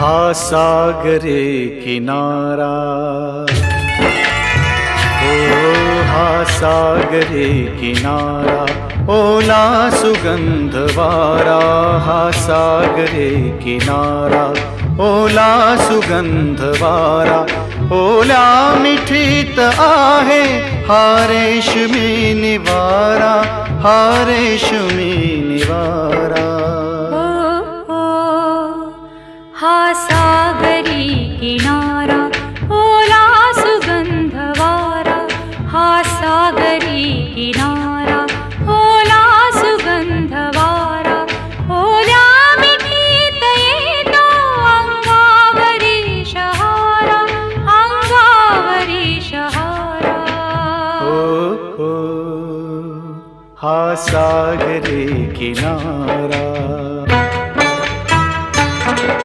हा सागरे किनारा, ओ हा सागरे किनारा, ओला सुगंध वारा. हा सागरे किनारा, ओला सुगंध वारा. ओल्या मिठीत आहे हा रेशमी निवारा, हा रेशमी निवारा. हा सागरी किनारा, ओला सुगंध वारा. हा सागरी किनारा, ओला सुगंध वारा. ओल्या मिठीत येतो अंगावरी शहारा, अंगावरी शहारा. हो, हा सागरी किनारा.